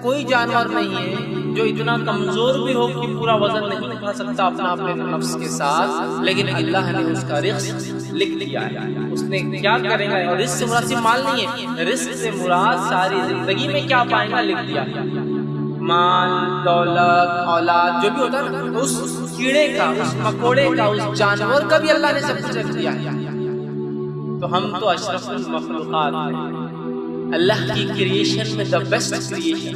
کوئی جانور نہیں ہے جو اتنا کمزور بھی ہو کہ پورا وزن نہیں اٹھا سکتا اپنا اپنے نفس کے ساتھ، لیکن اللہ نے اس کا رزق لکھ دیا ہے، اس نے کیا کرے گا۔ اور رزق سے مراد صرف مال نہیں ہے، رزق سے مراد ساری زندگی میں کیا پائیں گا لکھ دیا ہے۔ مال، دولت، اولاد جو بھی ہوتا ہے نا، اس کیڑے کا، اس مکوڑے کا، اس جانور کا بھی اللہ نے سب کچھ لکھ دیا ہے۔ تو ہم تو اشرف المخلوقات ہیں، اللہ کی کریشن میں دا بیسٹ کریشن،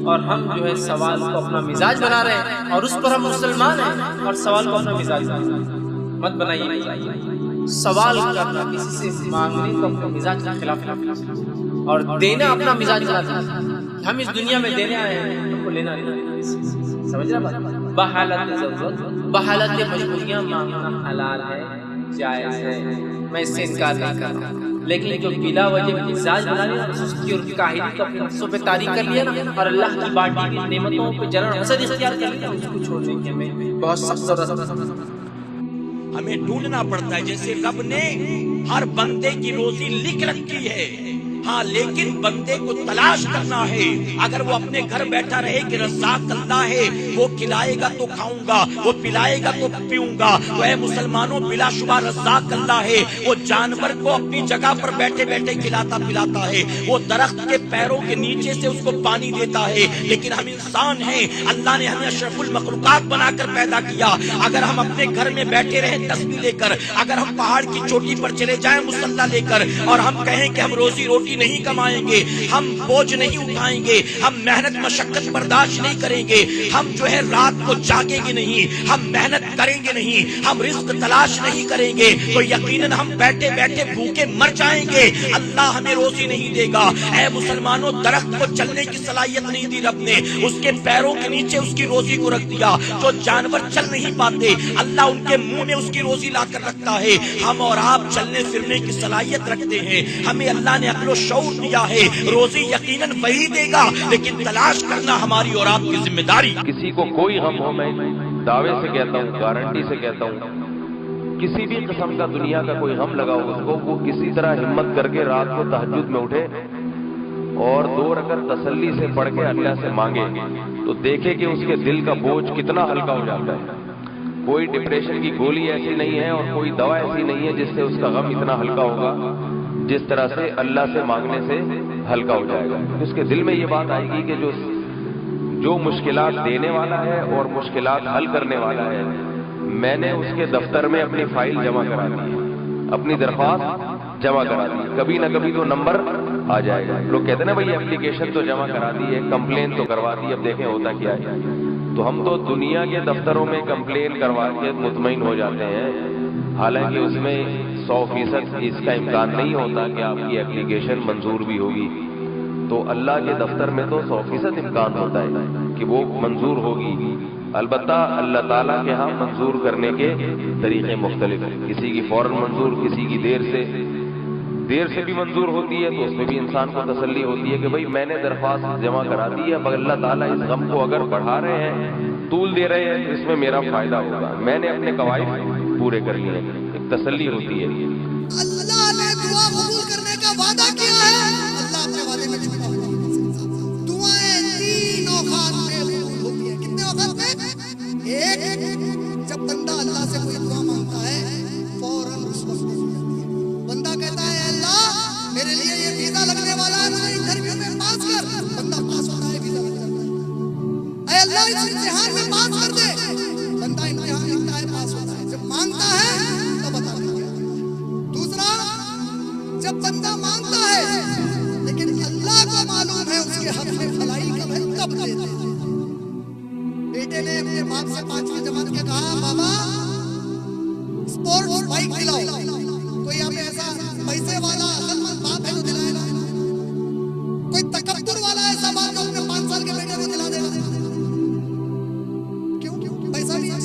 اور ہم جو ہے سوال کو اپنا مزاج بنا رہے ہیں، اور اس پر ہم مسلمان ہیں، اور سوال کو اپنا مزاج بنا رہے ہیں۔ مت بنائیے سوال کرنا، کسی سے مانگنے کو اپنے مزاج کے خلاف اور دینا اپنا مزاج بنا دینا۔ ہم اس دنیا میں دینے آئے ہیں، ہم کو لینا نہیں۔ سمجھ رہے بات؟ بحالت ضرورت، بحالت مجبوریاں مانگنا حلال ہے، جائز ہے، میں اس سے انکار نہیں کر رہا، لیکن جو بلا وجہ مزاج بنا لیا، سستی اور کاہلی کو اپنے نفسوں پہ طاری کر لیا نا، اور اللہ کی بانٹی کی نعمتوں پہ جلن حسد اختیار کر لیا، اس کو چھوڑنے کی ہمیں بہت سخت ضرورت ہے۔ ہمیں ڈھونڈنا پڑتا ہے، جیسے رب نے ہر بندے کی روزی لکھ رکھی ہے، ہاں لیکن بندے کو تلاش کرنا ہے۔ اگر وہ اپنے گھر بیٹھا رہے کہ رزاق اللہ ہے، وہ کھلائے گا تو کھاؤں گا، وہ پلائے گا تو پیوں گا، تو اے مسلمانوں بلا شبہ رزاق اللہ ہے۔ وہ جانور کو اپنی جگہ پر بیٹھے بیٹھے کھلاتا پلاتا ہے، وہ درخت کے پیروں کے نیچے سے اس کو پانی دیتا ہے، لیکن ہم انسان ہیں، اللہ نے ہمیں اشرف المخلوقات بنا کر پیدا کیا۔ اگر ہم اپنے گھر میں بیٹھے رہیں تسبیح لے کر، اگر ہم پہاڑ کی چوٹی پر چلے جائیں مصلی لے کر، اور ہم کہیں کہ ہم روزی روٹی نہیں کمائیں گے، ہم بوجھ نہیں اٹھائیں گے، ہم محنت مشقت برداشت نہیں کریں گے، ہم جو ہے رات کو جاگیں گے نہیں، ہم محنت کریں گے نہیں، ہم رزق تلاش نہیں کریں گے، تو یقیناً ہم بیٹھے بیٹھے بھوکے مر جائیں گے، اللہ ہمیں روزی نہیں دے گا۔ اے مسلمانوں، درخت کو چلنے کی صلاحیت نہیں دی رب نے، اس کے پیروں کے نیچے اس کی روزی کو رکھ دیا۔ جو جانور چل نہیں پاتے، اللہ ان کے منہ میں اس کی روزی لا کر رکھتا ہے۔ ہم اور آپ چلنے پھرنے کی صلاحیت رکھتے ہیں، ہمیں اللہ نے عقل و شعور دیا ہے، روزی یقیناً وہی دے گا، لیکن تلاش کرنا ہماری اور آپ کی ذمہ داری۔ کسی کو کوئی غم ہو، میں دعوے سے کہتا ہوں، گارنٹی سے کہتا ہوں، کسی بھی قسم کا دنیا کا کوئی غم لگا ہو اس کو، وہ کسی طرح ہمت کر کے رات کو تہجد میں اٹھے اور 2 رکعت تسلی سے پڑھ کے اللہ سے مانگے، تو دیکھے کہ اس کے دل کا بوجھ کتنا ہلکا ہو جاتا ہے۔ کوئی ڈپریشن کی گولی ایسی نہیں ہے اور کوئی دوا ایسی نہیں ہے جس سے اس کا غم اتنا ہلکا ہوگا جس طرح سے اللہ سے مانگنے سے ہلکا ہو جائے گا۔ اس کے دل میں یہ بات آئے گی کہ جو مشکلات دینے والا ہے اور مشکلات حل کرنے والا ہے، میں نے اس کے دفتر میں اپنی فائل جمع کرا دی ہے، اپنی درخواست جمع کرا دی، کبھی نہ کبھی تو نمبر آ جائے گا۔ لوگ کہتے ہیں نا بھائی اپلیکیشن تو جمع کرا دی ہے، کمپلین تو کروا دی، اب دیکھیں ہوتا کیا ہے۔ تو ہم تو دنیا کے دفتروں میں کمپلین کروا کے مطمئن ہو جاتے ہیں، حالانکہ اس میں 100% اس کا امکان نہیں ہوتا کہ آپ کی اپلیکیشن منظور بھی ہوگی۔ تو اللہ کے دفتر میں تو 100% امکان ہوتا ہے کہ وہ منظور ہوگی، البتہ اللہ تعالیٰ کے ہاں منظور کرنے کے طریقے مختلف ہیں، کسی کی فوراً منظور، کسی کی دیر سے بھی منظور ہوتی ہے، تو اس میں بھی انسان کو تسلی ہوتی ہے کہ بھائی میں نے درخواست جمع کرا دی ہے، اب اللہ تعالیٰ اس غم کو اگر بڑھا رہے ہیں، طول دے رہے ہیں، اس میں میرا فائدہ ہوگا، میں نے اپنے قواعد پورے کر لیے ہیں، ایک تسلی ہوتی ہے۔ اللہ نے دعا قبول کرنے کا وعدہ کیا ہے، اللہ اپنے وعدے میں چھپا ہوا ہے۔ دعائیں 3 اوقات میں قبول ہوتی ہیں۔ کتنے اوقات میں؟ ایک، جب بندہ اللہ سے کوئی دعا مانگتا ہے فوراً اس وقت ہو جاتی ہے۔ بندہ کہتا ہے اللہ میرے لیے یہ ویزا لگنے والا ہے، مجھے انٹرویو میں پاس کر، بندہ پاس ہوتا ہے، ویزا لگ جاتا ہے۔ اے اللہ اس امتحان میں پاس کر دے، بندہ امتحان لکھتا ہے، پاس ہوتا ہے۔ جب مانگتا ہے تب بتا دیا۔ دوسرا، جب بندہ مانگتا ہے لیکن اللہ کو معلوم ہے اس کے حق میں بھلائی کب ہے، تب دیتا ہے۔ بیٹے نے اپنے باپ سے 5ویں جماعت کے کہا بابا اسپورٹس بائک دلاؤ، کوئی ہمیں ایسا پیسے والا عقل مند باپ ہے جو دلائے گا؟ کوئی تکبر والا ایسا باپ جو اپنے 5 سال کے بیٹے کو دلا دے گا؟ کیوں؟ پیسہ نہیں ہے،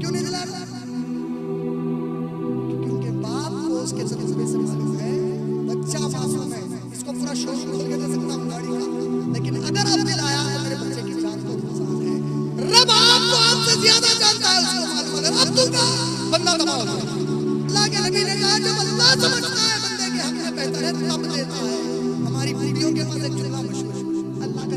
کیوں نہیں دلا رہا؟ کیونکہ باپ کو اس کے تجربے سے معلوم ہے بچہ معصوم ہے، اس کو پورا شوق کھول کے دے سکتا ہوں گاڑی کا، لیکن اگر آپ دلایا تو میرے بچے کی جان کو نقصان ہے۔ رب آپ کو آپ سے زیادہ جانتا ہے، اس کو معلوم ہے، اگر اب دوں گا بندہ تباہ ہو جائے گا۔ اللہ کے نبی نے کہا جب اللہ سمجھتا ہے بندے کے حق میں بہتر ہے تب دیتا ہے۔ ہماری بیویوں کے پاس ایک جملہ مشہور ہے، اللہ کا